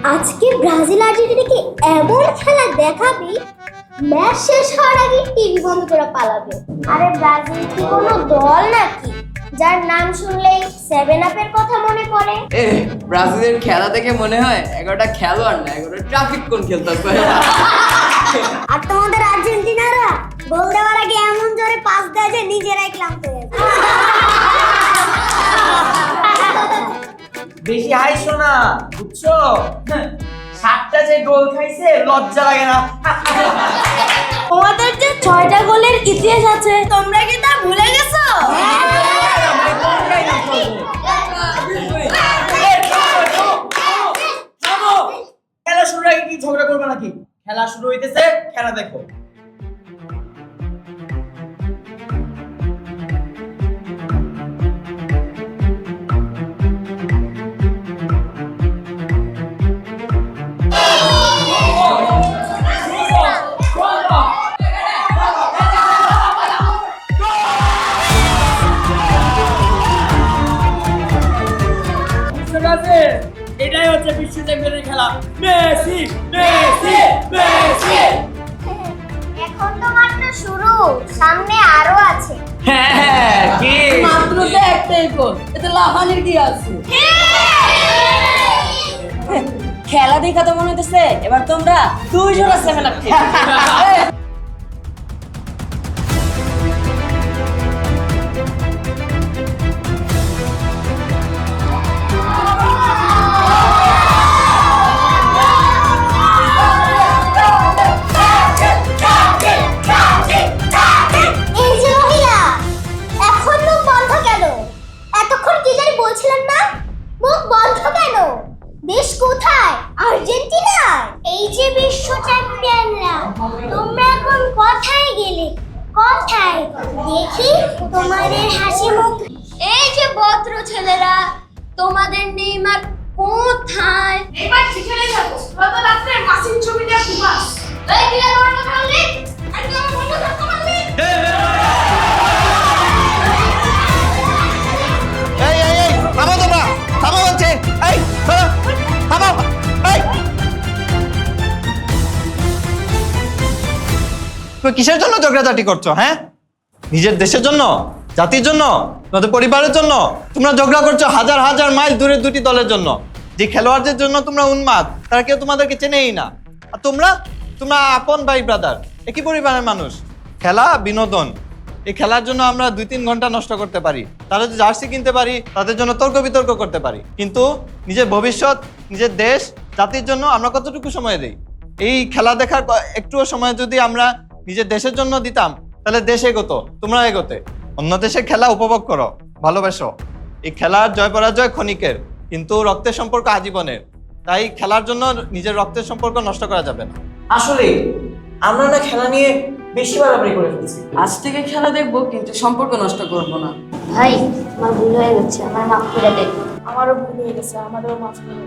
আজকে ব্রাজিল আর্জেন্টিনাকে এমন খেলা দেখাবি, ম্যাচ শেষ হওয়ার আগে টিভি বন্ধ করে পালাবে। আরে ব্রাজিল কি কোনো দল নাকি যার নাম শুনলেই 7 আপের কথা মনে পড়ে? ব্রাজিলের খেলা দেখে মনে হয় 11টা খেলোয়াড় না, 11টা ট্রাফিক কোন খেলতেছে। আর তোমাদের আর্জেন্টিনারা গোল দেওয়ার আগে এমন জোরে পাস দেয় যে নিজেরাই ক্লান্ত হয়ে যায়। বেশি হাইছো না, বুঝছো? 7টা যে গোল খাইছে লজ্জা লাগে না? তোমাদের যে 6টা গোলের ইতিহাস আছে, তোমরা কি তা ভুলে গেছো? খেলা শুরুর আগে কি ঝগড়া করবে নাকি? খেলা শুরু হইতেছে, খেলা দেখো। এটাই হচ্ছে বিশ্ব চ্যাম্পিয়নের খেলা। Messi Messi Messi. এখন তো মাত্র শুরু, সামনে আরো আছে। হ্যাঁ কি মাত্র তো একটাই গোল, এতে লাফানির কি আছে? খেলা দেখা তো মনে হইতেছে এবার তোমরা 2 জোড়া 7 আপ খেলবে। এই যে মহিলা, এখন মুখ বন্ধ কেন? এতক্ষণ কি জানি বলছিলেন না? মুখ বন্ধ কেন? দেশ কোথায়? আর্জেন্টিনা। এই যে বিশ্ব চ্যাম্পিয়নরা, তোমরা এখন কোথায় গেলে? কোথায়? দেখি তোমাদের হাসি মুখ। এই যে ভদ্র ছেলেরা, তোমাদের নেইমার কোথায়? এবার সেখানে যাবো। গত রাত্রে মাসির ছবি দিয়ে ঘুমাস। এই কি আর বন্ধ করলি? আজকে আমার বন্ধ করতে পারলি? এই থামো তোমরা, থামো বলছে। এই থামো, এই তুমি কিসের জন্য ঝগড়াঝাটি করছো? হ্যাঁ, নিজের দেশের জন্য, জাতির জন্য, তোমাদের পরিবারের জন্য তোমরা ঝগড়া করছো। হাজার হাজার মাইল দূরে দুটি দলের জন্য, যে খেলোয়াড়দের জন্য তোমরা উন্মাদ, তারা কেউ তোমাদেরকে চেনেই না। আর তোমরা আপন ভাই ব্রাদার, একই পরিবারের মানুষ। খেলা বিনোদন, এই খেলার জন্য আমরা 2-3 ঘন্টা নষ্ট করতে পারি, তারা যদি জার্সি কিনতে পারি, তাদের জন্য তর্ক বিতর্ক করতে পারি, কিন্তু নিজের ভবিষ্যৎ, নিজের দেশ, জাতির জন্য আমরা কতটুকু সময় দিই? এই খেলা দেখার একটুও সময় যদি আমরা নিজের দেশের জন্য দিতাম, তাহলে দেশ এগোতো, তোমরা এগোতে। অন্য দেশের খেলা উপভোগ করো, ভালোবাসো। এই খেলার জয় পরাজয় ক্ষণিকের, কিন্তু রক্তের সম্পর্ক আজীবনের। তাই খেলার জন্য নিজের রক্তের সম্পর্ক নষ্ট করা যাবে না। আসলে আমরা না খেলা নিয়ে বেশি বাড়াবাড়ি করে ফেলছি। আজ থেকে খেলা দেখবো, কিন্তু সম্পর্ক নষ্ট করব না। ভাই, আমার ভুল হয়ে গেছে, আমার মাফ করে দে। আমারও ভুল হয়ে গেছে, আমারও মাফ করো।